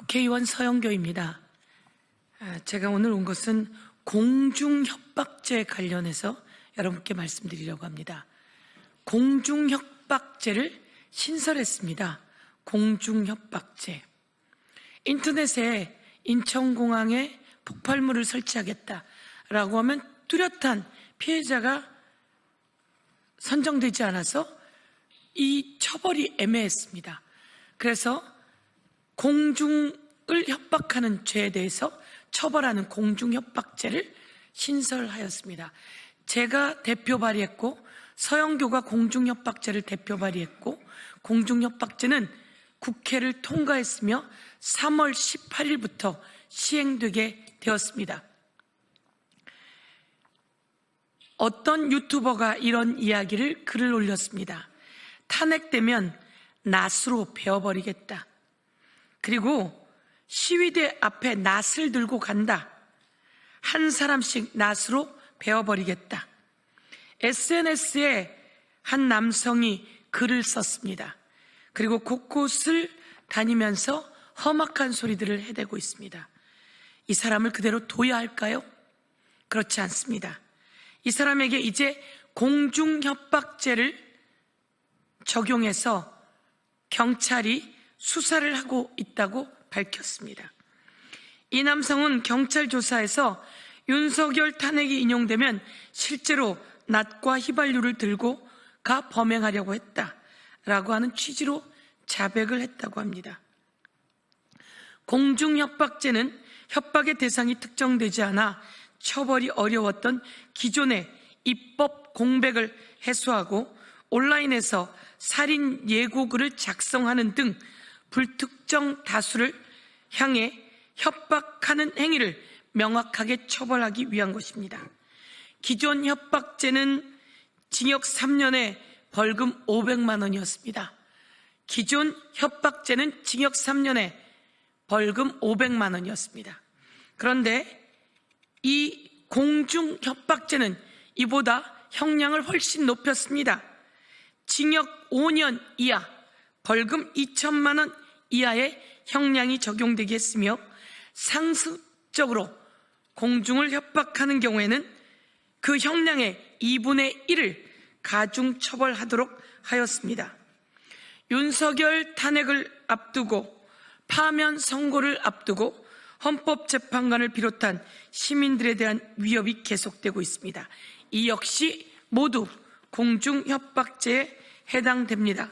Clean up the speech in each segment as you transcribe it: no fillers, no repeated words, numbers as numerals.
국회의원 서영교입니다. 제가 오늘 온 것은 공중협박죄 관련해서 여러분께 말씀드리려고 합니다. 공중협박죄를 신설했습니다. 공중협박죄. 인터넷에 인천공항에 폭발물을 설치하겠다라고 하면 뚜렷한 피해자가 선정되지 않아서 이 처벌이 애매했습니다. 그래서 공중을 협박하는 죄에 대해서 처벌하는 공중협박죄를 신설하였습니다. 제가 대표 발의했고 서영교가 공중협박죄를 대표 발의했고 공중협박죄는 국회를 통과했으며 3월 18일부터 시행되게 되었습니다. 어떤 유튜버가 이런 이야기를 글을 올렸습니다. 탄핵되면 낫으로 베어버리겠다. 그리고 시위대 앞에 낫을 들고 간다. 한 사람씩 낫으로 베어버리겠다. SNS에 한 남성이 글을 썼습니다. 그리고 곳곳을 다니면서 험악한 소리들을 해대고 있습니다. 이 사람을 그대로 둬야 할까요? 그렇지 않습니다. 이 사람에게 이제 공중협박죄를 적용해서 경찰이 수사를 하고 있다고 밝혔습니다. 이 남성은 경찰 조사에서 윤석열 탄핵이 인용되면 실제로 낫과 휘발유를 들고 가 범행하려고 했다라고 하는 취지로 자백을 했다고 합니다. 공중협박죄는 협박의 대상이 특정되지 않아 처벌이 어려웠던 기존의 입법 공백을 해소하고 온라인에서 살인 예고글을 작성하는 등 불특정 다수를 향해 협박하는 행위를 명확하게 처벌하기 위한 것입니다. 기존 협박죄는 징역 3년에 벌금 500만 원이었습니다. 기존 협박죄는 징역 3년에 벌금 500만 원이었습니다. 그런데 이 공중협박죄는 이보다 형량을 훨씬 높였습니다. 징역 5년 이하, 벌금 2천만 원 이하의 형량이 적용되게 했으며 상습적으로 공중을 협박하는 경우에는 그 형량의 2분의 1을 가중처벌하도록 하였습니다. 윤석열 탄핵을 앞두고 파면 선고를 앞두고 헌법재판관을 비롯한 시민들에 대한 위협이 계속되고 있습니다. 이 역시 모두 공중협박죄에 해당됩니다.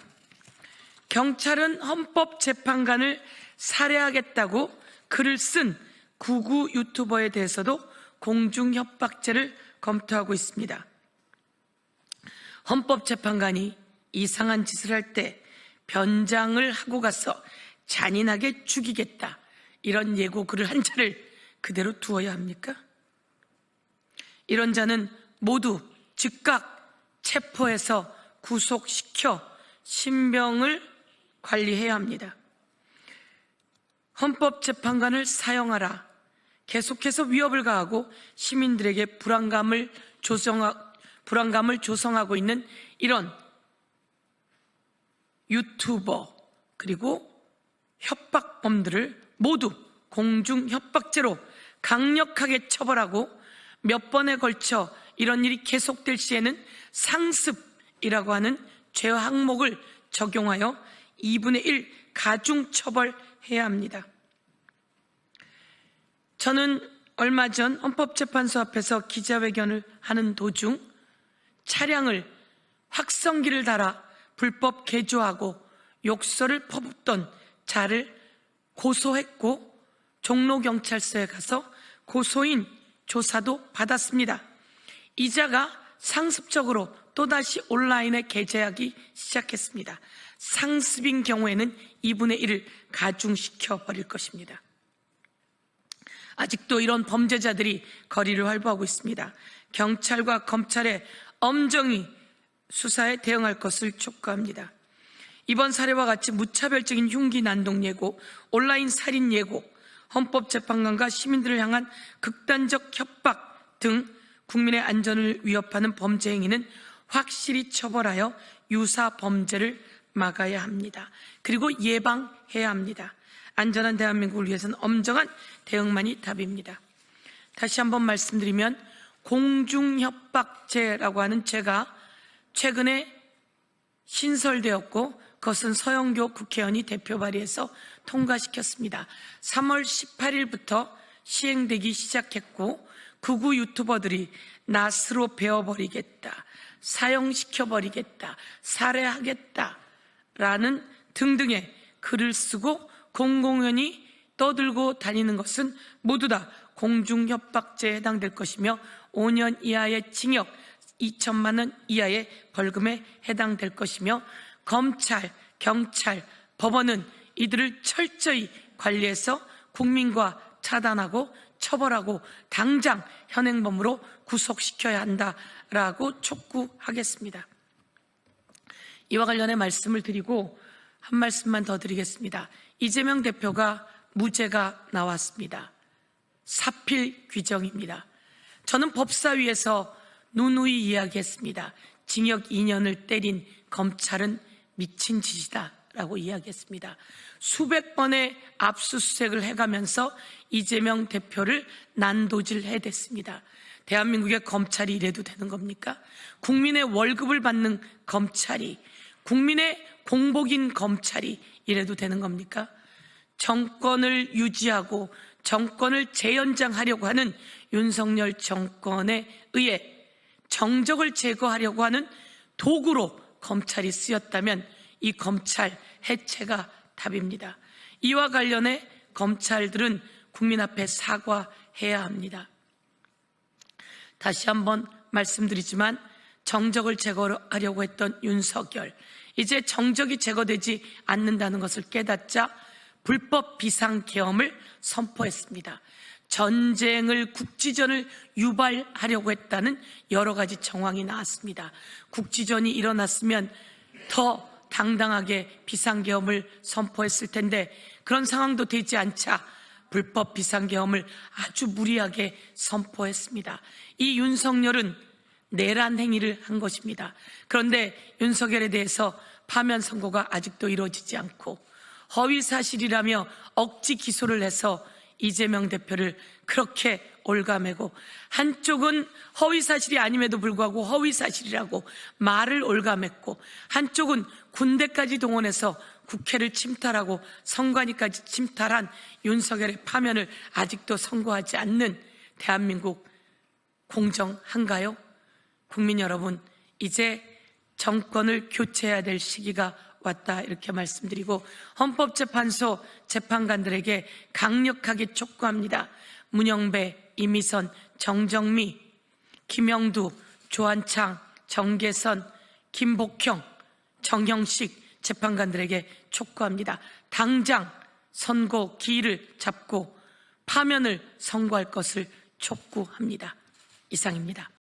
경찰은 헌법재판관을 살해하겠다고 글을 쓴 구구 유튜버에 대해서도 공중협박죄를 검토하고 있습니다. 헌법재판관이 이상한 짓을 할 때 변장을 하고 가서 잔인하게 죽이겠다, 이런 예고 글을 한 자를 그대로 두어야 합니까? 이런 자는 모두 즉각 체포해서 구속시켜 신병을 관리해야 합니다. 헌법재판관을 사형하라. 계속해서 위협을 가하고 시민들에게 불안감을 조성하고 있는 이런 유튜버 그리고 협박범들을 모두 공중협박죄로 강력하게 처벌하고 몇 번에 걸쳐 이런 일이 계속될 시에는 상습이라고 하는 죄 항목을 적용하여 2분의 1 가중처벌해야 합니다. 저는 얼마 전 헌법재판소 앞에서 기자회견을 하는 도중 차량을 확성기를 달아 불법 개조하고 욕설을 퍼붓던 자를 고소했고 종로경찰서에 가서 고소인 조사도 받았습니다. 이 자가 상습적으로 또다시 온라인에 게재하기 시작했습니다. 상습인 경우에는 2분의 1을 가중시켜 버릴 것입니다. 아직도 이런 범죄자들이 거리를 활보하고 있습니다. 경찰과 검찰의 엄정히 수사에 대응할 것을 촉구합니다. 이번 사례와 같이 무차별적인 흉기 난동 예고, 온라인 살인 예고, 헌법재판관과 시민들을 향한 극단적 협박 등 국민의 안전을 위협하는 범죄 행위는 확실히 처벌하여 유사 범죄를 막아야 합니다. 그리고 예방해야 합니다. 안전한 대한민국을 위해서는 엄정한 대응만이 답입니다. 다시 한번 말씀드리면 공중협박죄라고 하는 죄가 최근에 신설되었고 그것은 서영교 국회의원이 대표 발의해서 통과시켰습니다. 3월 18일부터 시행되기 시작했고 극우 유튜버들이 낫으로 베어버리겠다, 사형시켜버리겠다, 살해하겠다라는 등등의 글을 쓰고 공공연히 떠들고 다니는 것은 모두 다 공중협박죄에 해당될 것이며 5년 이하의 징역, 2천만 원 이하의 벌금에 해당될 것이며 검찰, 경찰, 법원은 이들을 철저히 관리해서 국민과 차단하고 처벌하고 당장 현행범으로 구속시켜야 한다라고 촉구하겠습니다. 이와 관련해 말씀을 드리고 한 말씀만 더 드리겠습니다. 이재명 대표가 무죄가 나왔습니다. 사필 규정입니다. 저는 법사위에서 누누이 이야기했습니다. 징역 2년을 때린 검찰은 미친 짓이다 라고 이야기했습니다. 수백 번의 압수수색을 해가면서 이재명 대표를 난도질해댔습니다. 대한민국의 검찰이 이래도 되는 겁니까? 국민의 월급을 받는 검찰이, 국민의 공복인 검찰이 이래도 되는 겁니까? 정권을 유지하고 정권을 재연장하려고 하는 윤석열 정권에 의해 정적을 제거하려고 하는 도구로 검찰이 쓰였다면 이 검찰 해체가 답입니다. 이와 관련해 검찰들은 국민 앞에 사과해야 합니다. 다시 한번 말씀드리지만 정적을 제거하려고 했던 윤석열, 이제 정적이 제거되지 않는다는 것을 깨닫자 불법 비상계엄을 선포했습니다. 전쟁을, 국지전을 유발하려고 했다는 여러 가지 정황이 나왔습니다. 국지전이 일어났으면 더 당당하게 비상계엄을 선포했을 텐데 그런 상황도 되지 않자 불법 비상계엄을 아주 무리하게 선포했습니다. 이 윤석열은 내란 행위를 한 것입니다. 그런데 윤석열에 대해서 파면 선고가 아직도 이루어지지 않고 허위사실이라며 억지 기소를 해서 이재명 대표를 그렇게 올가매고, 한쪽은 허위사실이 아님에도 불구하고 허위사실이라고 말을 올가맸고, 한쪽은 군대까지 동원해서 국회를 침탈하고 선관위까지 침탈한 윤석열의 파면을 아직도 선고하지 않는 대한민국 공정한가요? 국민 여러분, 이제 정권을 교체해야 될 시기가 왔다, 이렇게 말씀드리고 헌법재판소 재판관들에게 강력하게 촉구합니다. 문영배, 이미선, 정정미, 김영두, 조한창, 정계선, 김복형, 정형식 재판관들에게 촉구합니다. 당장 선고 기일을 잡고 파면을 선고할 것을 촉구합니다. 이상입니다.